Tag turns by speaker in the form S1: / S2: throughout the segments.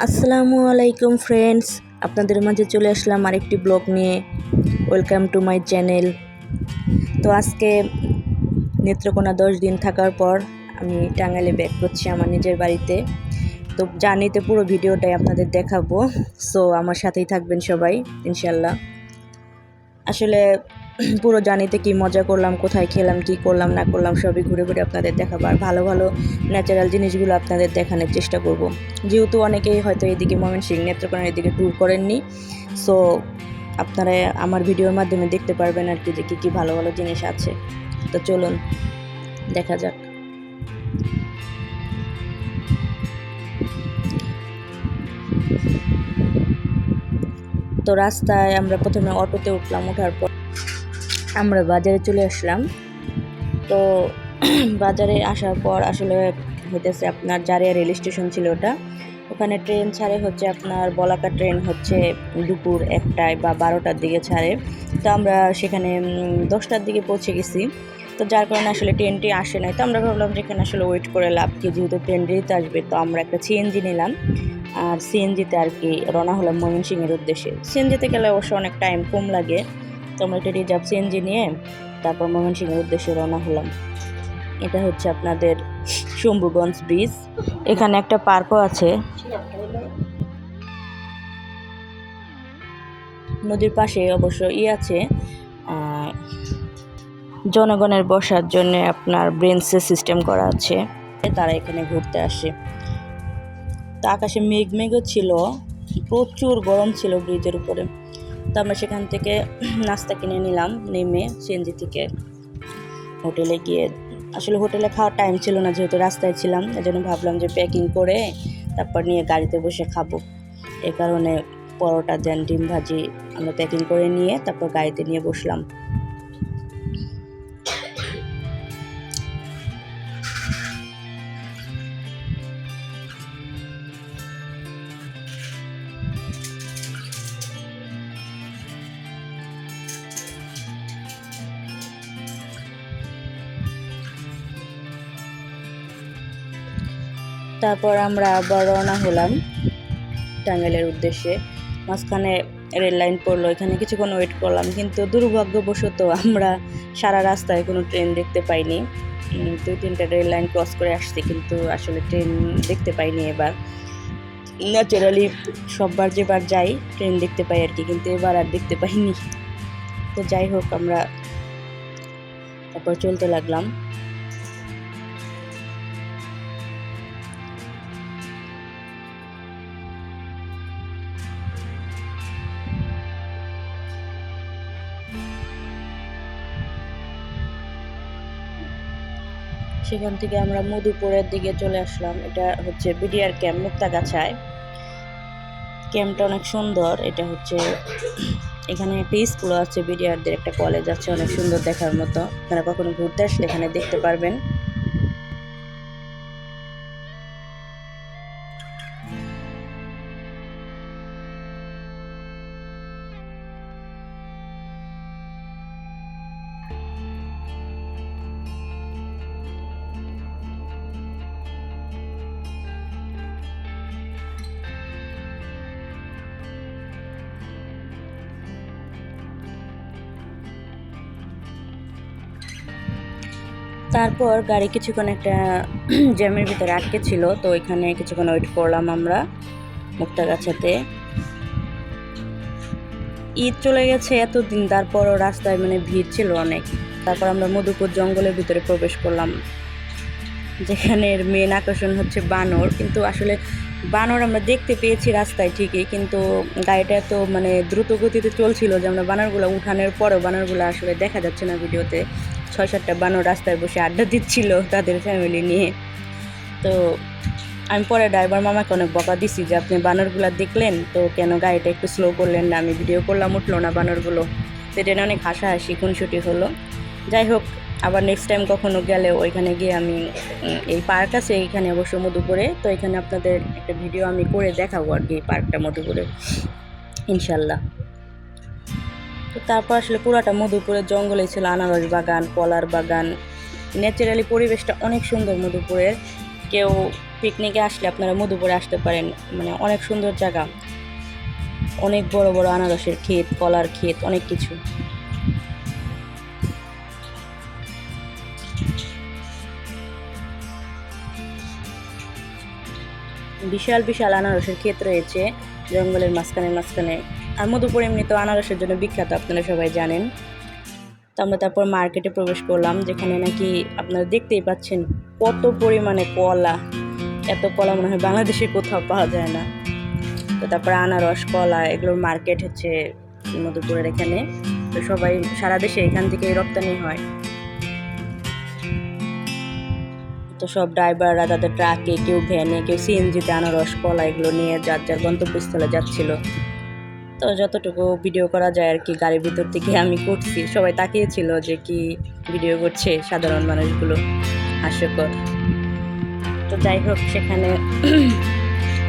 S1: আসসালামু আলাইকুম ফ্রেন্ডস, আপনাদের মাঝে চলে আসলাম আরেকটি ব্লগ নিয়ে। Welcome to my channel. তো আজকে নেত্রকোনা 10 দিন থাকার পর আমি টাঙ্গাইলে ব্যাক করছি আমার নিজের বাড়িতে। তো জার্নিতে পুরো ভিডিওটাই আপনাদের দেখাবো, সো আমার সাথেই থাকবেন সবাই ইনশাল্লাহ। আসলে পুরো জার্নিতে কি মজা করলাম, কোথায় খেলাম, কি করলাম না করলাম সবই ঘুরে ঘুরে আপনাদের দেখাবো, আর ভালো ভালো ন্যাচারাল জিনিসগুলো আপনাদের দেখানোর চেষ্টা করব। যেহেতু অনেকেই হয়তো এদিকে ময়মনসিংহ নেত্রকোনার এদিকে ট্যুর করেননি, সো আপনারা আমার ভিডিওর মাধ্যমে দেখতে পারবেন আর কি যে কী কী ভালো ভালো জিনিস আছে। তো চলুন দেখা যাক। তো রাস্তায় আমরা প্রথমে অটোতে উঠলাম, ওঠার পর আমরা বাজারে চলে আসলাম। তো বাজারে আসার পর আসলে হইতেছে আপনার জারিয়া রেল স্টেশন ছিল ওটা, ওখানে ট্রেন ছাড়ে হচ্ছে আপনার বলাকা ট্রেন হচ্ছে দুপুর 1টায় বা 12টার দিকে ছাড়ে। তো আমরা সেখানে 10টার দিকে পৌঁছে গেছি। তো যার কারণে আসলে ট্রেনটি আসে নাই। তো আমরা ভাবলাম যে এখানে আসলে ওয়েট করে লাভ কি, যেহেতু ট্রেন দেরিতে আসবে। তো আমরা একটা সিএনজি নিলাম, আর সিএনজিতে আর কি রওনা হলাম ময়মনসিংহের উদ্দেশ্যে। সিএনজিতে গেলে অবশ্য অনেক টাইম কম লাগে। তো আমরা একটা রিজার্ভ সিএনজি নিয়ে তারপর ময়মনসিংহের উদ্দেশ্যে রওনা হলাম। এটা হচ্ছে আপনাদের শম্ভুগঞ্জ ব্রিজ। এখানে একটা পার্কও আছে। নদীর পাশে অবশ্য আছে, জনগণের বসার জন্য আপনার ব্রেঞ্চের সিস্টেম করা আছে, তারা এখানে ঘুরতে আসে। তো আকাশে মেঘও ছিল, প্রচুর গরম ছিল ব্রিজের উপরে। তো আমরা সেখান থেকে নাস্তা কিনে নিলাম, নেমে সিএনজি থেকে হোটেলে গিয়ে। আসলে হোটেলে খাওয়ার টাইম ছিল না, যেহেতু রাস্তায় ছিলাম, এজন্য ভাবলাম যে প্যাকিং করে তারপর নিয়ে গাড়িতে বসে খাবো। এ কারণে পরোটা দেন, ডিম ভাজি আমরা প্যাকিং করে নিয়ে তারপর গাড়িতে নিয়ে বসলাম। তারপর আমরা আবার রওনা হলাম টাঙ্গাইলের উদ্দেশ্যে। মাঝখানে রেল লাইন পড়লো, এখানে কিছুক্ষণ ওয়েট করলাম, কিন্তু দুর্ভাগ্যবশত আমরা সারা রাস্তায় কোনো ট্রেন দেখতে পাইনি। 2-3টা রেল লাইন ক্রস করে আসছি, কিন্তু আসলে ট্রেন দেখতে পাইনি এবার। ন্যাচারালি সববার যেবার যাই ট্রেন দেখতে পাই আর কি, কিন্তু এবার আর দেখতে পাইনি। তো যাই হোক, আমরা তারপর চলতে লাগলাম। সেখান থেকে আমরা মধুপুরের দিকে চলে আসলাম। এটা হচ্ছে বিডিআর ক্যাম্প, মুক্তাগাছায়। ক্যাম্পটা অনেক সুন্দর। এটা হচ্ছে এখানে একটা স্কুল আছে, বিডিআরদের একটা কলেজ আছে, অনেক সুন্দর দেখার মতো। আপনারা কখনো ঘুরতে আসলে এখানে দেখতে পারবেন। তারপর গাড়ি কিছুক্ষণ একটা জ্যামের ভিতরে আটকে ছিল, তো এখানে কিছুক্ষণ ওয়েট করলাম আমরা মুক্তাগাছাতে। ঈদ চলে গেছে এতদিন, তারপরও রাস্তায় ভিড় ছিল অনেক। তারপর আমরা মধুপুর জঙ্গলের ভিতরে প্রবেশ করলাম, যেখানের মেন আকর্ষণ হচ্ছে বানর। কিন্তু আসলে বানর আমরা দেখতে পেয়েছি রাস্তায় ঠিকই, কিন্তু গাড়িটা এত দ্রুত গতিতে চলছিল যে আমরা বানরগুলো উঠানোর পরেও বানরগুলো আসলে দেখা যাচ্ছে না ভিডিওতে। 6-7টা বানর রাস্তায় বসে আড্ডা দিচ্ছিল তাদের ফ্যামিলি নিয়ে। তো আমি পরে ড্রাইভার মামাকে অনেক বকা দিছি যে আপনি বানরগুলো দেখলেন তো কেন গাড়িটা একটু স্লো করলেন না, আমি ভিডিও করলাম উঠলো না বানরগুলো। সেটা অনেক হাসাহাসি খুনসুটি হলো। যাই হোক, আবার নেক্সট টাইম কখনো গেলে ওইখানে গিয়ে আমি, এই পার্ক আছে এইখানে অবশ্য মধুপুরে, তো এখানে আপনাদের একটা ভিডিও আমি করে দেখাবো আর কি, এই পার্কটা মধুপুরে ইনশাল্লাহ। তো তারপর আসলে পুরাটা মধুপুরের জঙ্গলে ছিল আনারস বাগান, কলার বাগান, ন্যাচারালি পরিবেশটা অনেক সুন্দর মধুপুরের। কেউ পিকনিকে আসলে আপনারা মধুপুরে আসতে পারেন, মানে অনেক সুন্দর জায়গা, অনেক বড় বড় আনারসের ক্ষেত, কলার ক্ষেত, অনেক কিছু। বিশাল বিশাল আনারসের ক্ষেত রয়েছে জঙ্গলের মাঝখানে মাঝখানে। আর মধুপুর এমনি তো আনারসের জন্য বিখ্যাত, আপনারা সবাই জানেন। তো আমরা তারপর মার্কেটে প্রবেশ করলাম, যেখানে নাকি আপনারা দেখতেই পাচ্ছেন কত পরিমাণে কলা। এত কলা মনে হয় বাংলাদেশে কোথাও পাওয়া যায় না। তো তারপর আনারস, কলা এগুলোর মার্কেট হচ্ছে মধুপুরের এখানে। তো সবাই সারা দেশে এখান থেকে রপ্তানি হয়। তো সব ড্রাইভাররা তাদের ট্রাকে, কেউ ভ্যানে, কেউ সিএনজিতে আনারস, কলা এগুলো নিয়ে যার যার গন্তব্যস্থলে যাচ্ছিল। তো যতটুকু ভিডিও করা যায় আর কি গাড়ির ভিতর থেকে আমি করছি। সবাই তাকিয়েছিল যে কি ভিডিও করছে সাধারণ মানুষগুলো, হাস্যকর। তো যাই হোক, সেখানে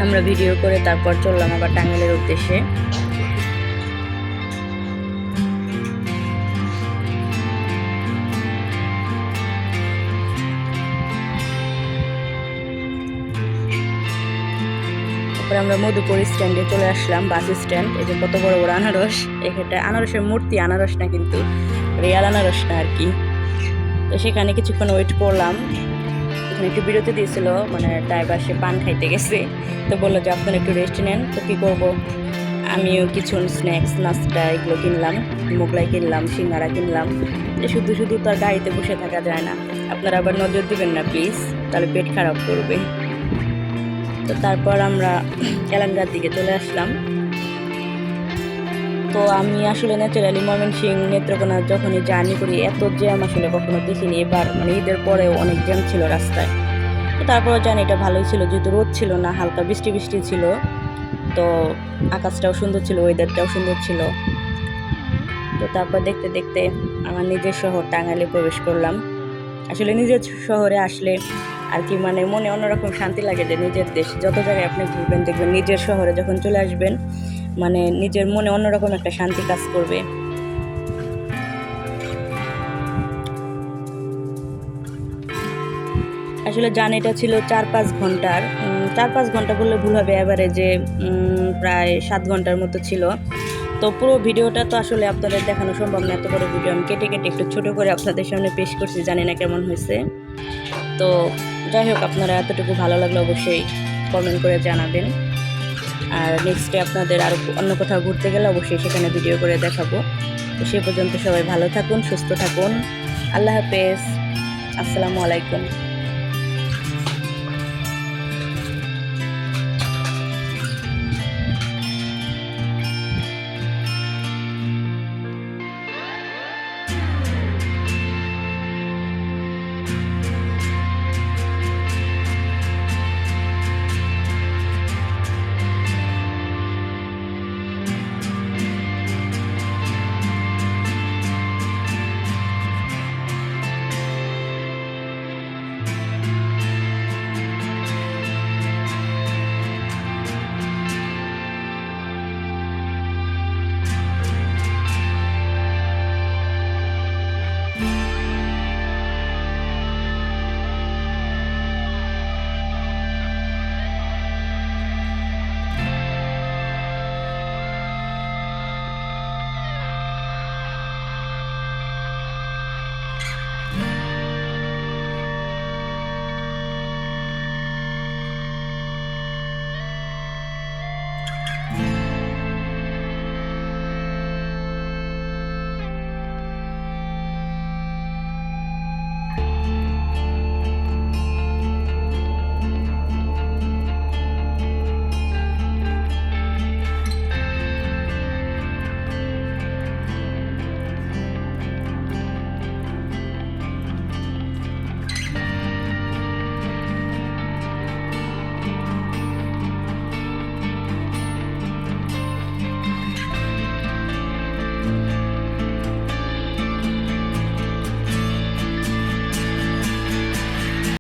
S1: আমরা ভিডিও করে তারপর চললাম আবার টাঙ্গাইলের উদ্দেশ্যে। তারপরে আমরা মধুপুর স্ট্যান্ডে চলে আসলাম, বাস স্ট্যান্ড। এই যে কত বড় বড় আনারস, এখানটা আনারসের মূর্তি, আনারস না কিন্তু, রিয়াল আনারস না আর কি। তো সেখানে কিছুক্ষণ ওয়েট করলাম। এখানে একটু বিরতি দিয়েছিল, মানে ড্রাইভার সে পান খাইতে গেছে। তো বললো যে আপনারা একটু রেস্ট নেন। তো কী করবো, আমিও কিছু স্ন্যাক্স, নাস্তা এগুলো কিনলাম, মোগলাই কিনলাম, সিঙ্গারা কিনলাম। শুধু শুধু তার গাড়িতে বসে থাকা যায় না, আপনারা আবার নজর দিবেন না প্লিজ, তাহলে পেট খারাপ করবে। তো তারপর আমরা এলাঙ্গার দিকে চলে আসলাম। তো আমি আসলে ন্যাচারালি ময়মনসিংহ নেত্রকোনা যখনই জার্নি করি এত জ্যাম আসলে কখনো দেখিনি। এবার মানে ঈদের পরেও অনেক জ্যাম ছিল রাস্তায়। তো তারপরও জার্নিটা ভালোই ছিল, যেহেতু রোদ ছিল না, হালকা বৃষ্টি বৃষ্টি ছিল। তো আকাশটাও সুন্দর ছিল, ওয়েদারটাও সুন্দর ছিল। তো তারপর দেখতে দেখতে আমার নিজের শহর টাঙ্গাইলে প্রবেশ করলাম। আসলে নিজের শহরে আসলে আর কি মানে মনে অন্যরকম শান্তি লাগে, যে নিজের দেশ। যত জায়গায় আপনি ঘুরবেন দেখবেন নিজের শহরে যখন চলে আসবেন মানে নিজের মনে অন্যরকম একটা শান্তি কাজ করবে। আসলে জার্নিটা ছিল 4-5 ঘন্টার। 4-5 ঘন্টা বললে ভুল হবে, অ্যাভারেজে প্রায় 7 ঘন্টার মতো ছিল। তো পুরো ভিডিওটা তো আসলে আপনাদের দেখানো সম্ভব না, এত বড় ভিডিও আমি কেটে কেটে একটু ছোটো করে আপনাদের সামনে পেশ করছি, জানি না কেমন হয়েছে। তো যাই হোক, আপনারা এতটুকু ভালো লাগলে অবশ্যই কমেন্ট করে জানাবেন। আর নেক্সটে আপনাদের আর অন্য কোথাও ঘুরতে গেলে অবশ্যই সেখানে ভিডিও করে দেখাবো। তো সে পর্যন্ত সবাই ভালো থাকুন, সুস্থ থাকুন। আল্লাহ হাফেজ, আসসালামু আলাইকুম।